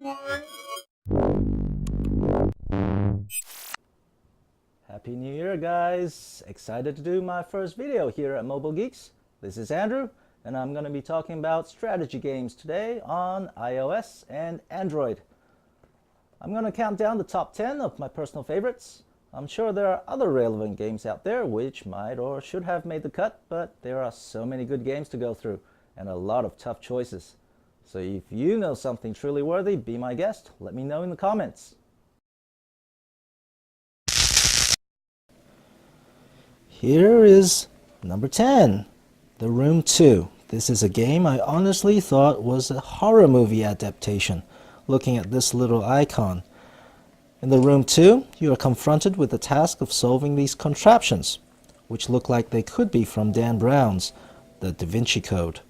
Happy New Year, guys! Excited to do my first video here at Mobile Geeks. This is Andrew, and I'm going to be talking about strategy games today on iOS and Android. I'm going to count down the top 10 of my personal favorites. I'm sure there are other relevant games out there which might or should have made the cut, but there are so many good games to go through and a lot of tough choices. So if you know something truly worthy, be my guest. Let me know in the comments. Here is number 10, The Room 2. This is a game I honestly thought was a horror movie adaptation, looking at this little icon. In The Room 2, you are confronted with the task of solving these contraptions, which look like they could be from Dan Brown's The Da Vinci Code.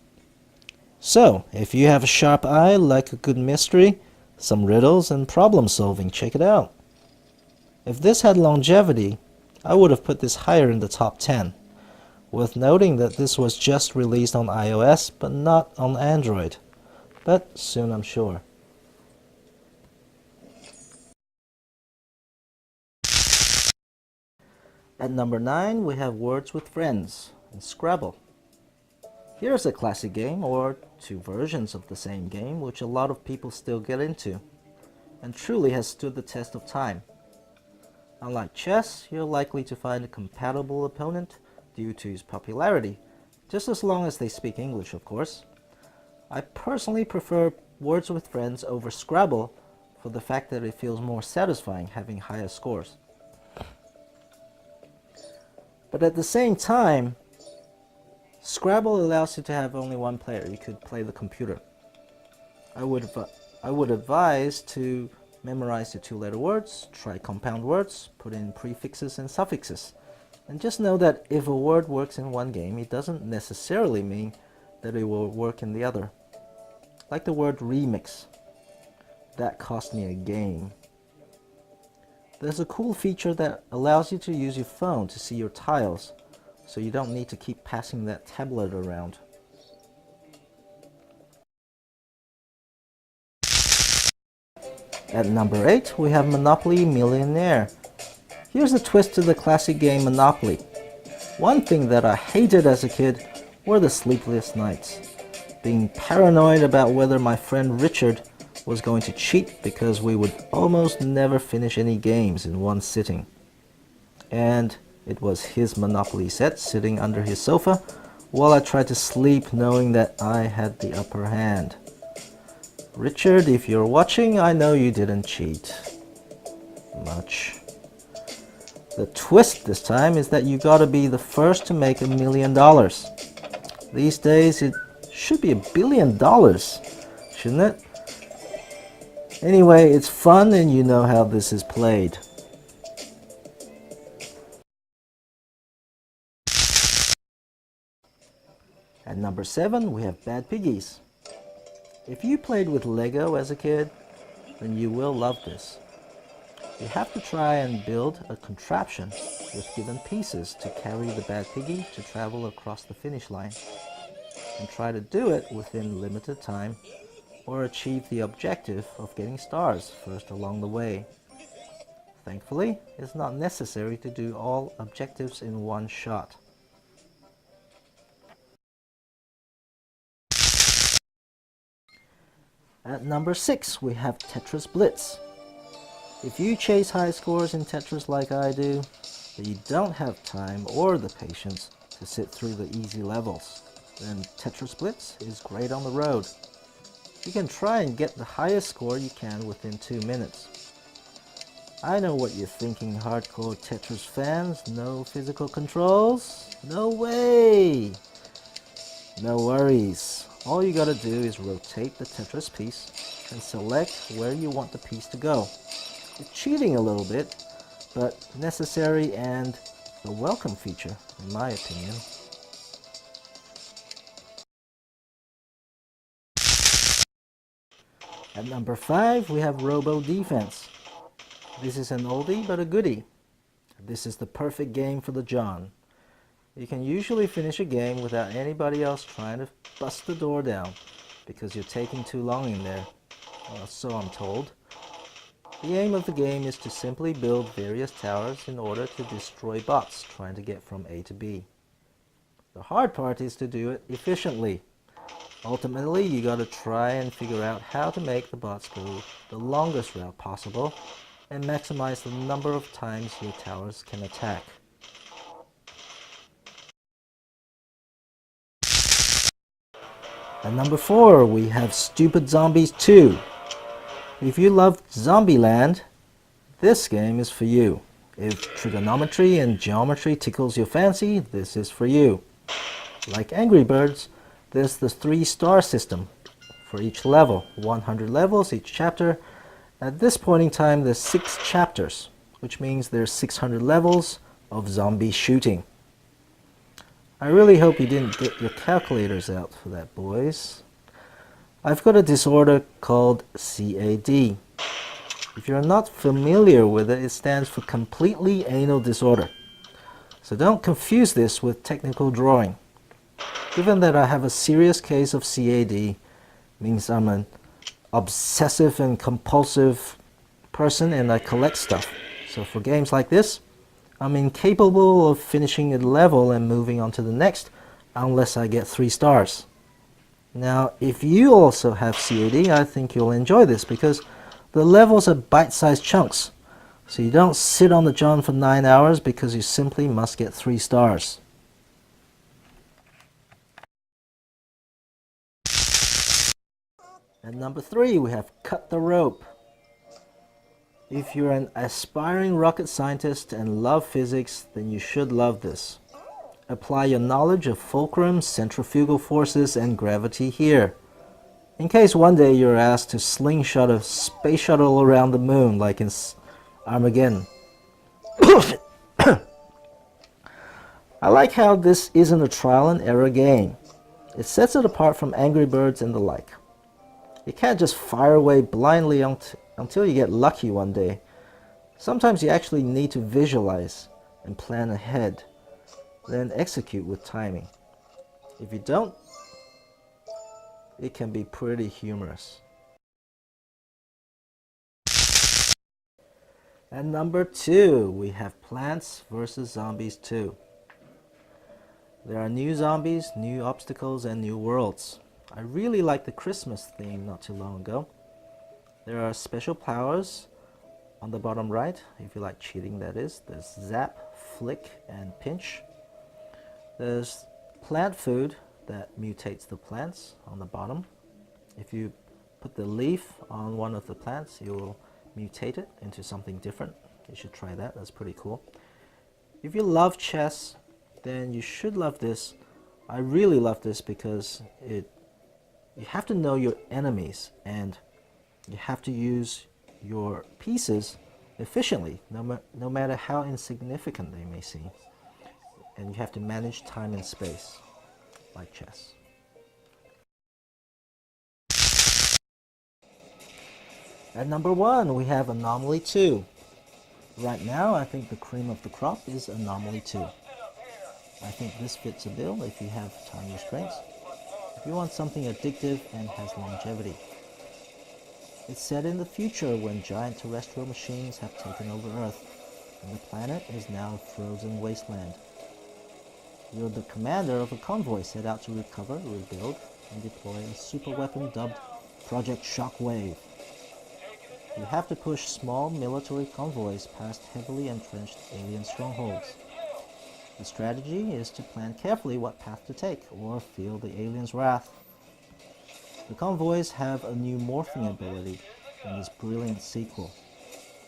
So, if you have a sharp eye, like a good mystery, some riddles and problem solving, check it out. If this had longevity, I would have put this higher in the top 10, worth noting that this was just released on iOS but not on Android, but soon I'm sure. At number 9 we have Words with Friends and Scrabble. Here's a classic game, or two versions of the same game, which a lot of people still get into, and truly has stood the test of time. Unlike chess, you're likely to find a compatible opponent due to its popularity, just as long as they speak English, of course. I personally prefer Words with Friends over Scrabble for the fact that it feels more satisfying having higher scores. But at the same time, Scrabble allows you to have only one player. You could play the computer. I would advise to memorize the two-letter words, try compound words, put in prefixes and suffixes. And just know that if a word works in one game, it doesn't necessarily mean that it will work in the other. Like the word remix. That cost me a game. There's a cool feature that allows you to use your phone to see your tiles, so you don't need to keep passing that tablet around. At number 8, we have Monopoly Millionaire. Here's a twist to the classic game Monopoly. One thing that I hated as a kid were the sleepless nights. Being paranoid about whether my friend Richard was going to cheat because we would almost never finish any games in one sitting. And it was his Monopoly set sitting under his sofa while I tried to sleep knowing that I had the upper hand. Richard, if you're watching, I know you didn't cheat much. The twist this time is that you gotta be the first to make $1 million. These days it should be $1 billion, shouldn't it? Anyway, it's fun and you know how this is played. At number 7 we have Bad Piggies. If you played with Lego as a kid, then you will love this. You have to try and build a contraption with given pieces to carry the Bad Piggy to travel across the finish line, and try to do it within limited time or achieve the objective of getting stars first along the way. Thankfully, it's not necessary to do all objectives in one shot. At number 6 we have Tetris Blitz. If you chase high scores in Tetris like I do, but you don't have time or the patience to sit through the easy levels, then Tetris Blitz is great on the road. You can try and get the highest score you can within 2 minutes. I know what you're thinking, hardcore Tetris fans. No physical controls? No way! No worries. All you gotta do is rotate the Tetris piece and select where you want the piece to go. It's cheating a little bit, but necessary and a welcome feature, in my opinion. At number 5, we have Robo Defense. This is an oldie but a goodie. This is the perfect game for the John. You can usually finish a game without anybody else trying to bust the door down because you're taking too long in there. So I'm told. The aim of the game is to simply build various towers in order to destroy bots trying to get from A to B. The hard part is to do it efficiently. Ultimately, you gotta try and figure out how to make the bots go the longest route possible and maximize the number of times your towers can attack. At number 4, we have Stupid Zombies 2. If you loved Zombieland, this game is for you. If trigonometry and geometry tickles your fancy, this is for you. Like Angry Birds, there's the 3-star system for each level, 100 levels each chapter. At this point in time, there's 6 chapters, which means there's 600 levels of zombie shooting. I really hope you didn't get your calculators out for that, boys. I've got a disorder called CAD. If you're not familiar with it, it stands for Completely Anal Disorder. So don't confuse this with technical drawing. Given that I have a serious case of CAD, means I'm an obsessive and compulsive person and I collect stuff. So for games like this, I'm incapable of finishing a level and moving on to the next unless I get 3 stars. Now, if you also have CAD, I think you'll enjoy this because the levels are bite-sized chunks. So you don't sit on the john for 9 hours because you simply must get 3 stars. At number 3, we have Cut the Rope. If you're an aspiring rocket scientist and love physics, then you should love this. Apply your knowledge of fulcrum, centrifugal forces, and gravity here. In case one day you're asked to slingshot a space shuttle around the moon like in Armageddon. I like how this isn't a trial and error game. It sets it apart from Angry Birds and the like. You can't just fire away blindly until you get lucky one day. Sometimes you actually need to visualize and plan ahead, then execute with timing. If you don't, it can be pretty humorous. At number 2, we have Plants vs. Zombies 2. There are new zombies, new obstacles, and new worlds. I really liked the Christmas theme not too long ago. There are special powers on the bottom right, if you like cheating that is. There's Zap, Flick, and Pinch. There's plant food that mutates the plants on the bottom. If you put the leaf on one of the plants, you will mutate it into something different. You should try that, that's pretty cool. If you love chess, then you should love this. I really love this because you have to know your enemies and you have to use your pieces efficiently, no matter how insignificant they may seem. And you have to manage time and space, like chess. At number 1, we have Anomaly 2. Right now, I think the cream of the crop is Anomaly 2. I think this fits a bill if you have time restraints. If you want something addictive and has longevity. It's set in the future when giant terrestrial machines have taken over Earth, and the planet is now a frozen wasteland. You're the commander of a convoy set out to recover, rebuild, and deploy a super weapon dubbed Project Shockwave. You have to push small military convoys past heavily entrenched alien strongholds. The strategy is to plan carefully what path to take, or feel the aliens' wrath. The convoys have a new morphing ability in this brilliant sequel,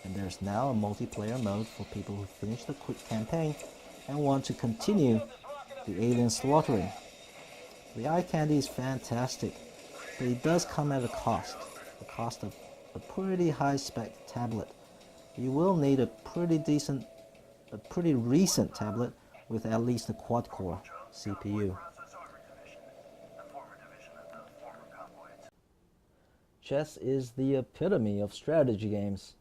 and there's now a multiplayer mode for people who finish the quick campaign and want to continue the alien slaughtering. The eye candy is fantastic, but it does come at a cost. The cost of a pretty high-spec tablet. You will need a pretty recent tablet with at least a quad-core CPU. Chess is the epitome of strategy games,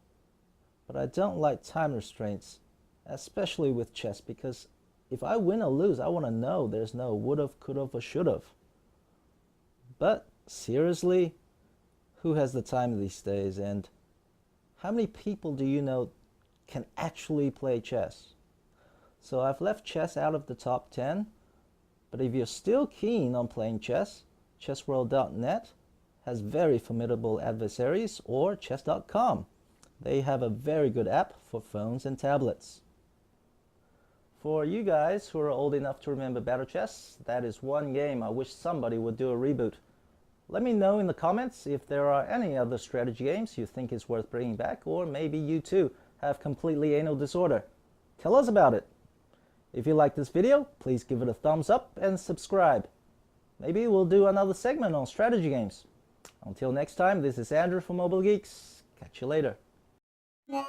but I don't like time restraints, especially with chess, because if I win or lose, I want to know there's no would've, could've, or should've. But seriously, who has the time these days, and how many people do you know can actually play chess? So I've left chess out of the top 10, but if you're still keen on playing chess, chessworld.net has very formidable adversaries, or chess.com. They have a very good app for phones and tablets. For you guys who are old enough to remember Battle Chess, that is one game I wish somebody would do a reboot. Let me know in the comments if there are any other strategy games you think is worth bringing back, or maybe you too have completely anal disorder. Tell us about it. If you like this video, please give it a thumbs up and subscribe. Maybe we'll do another segment on strategy games. Until next time, this is Andrew from Mobile Geeks. Catch you later. 1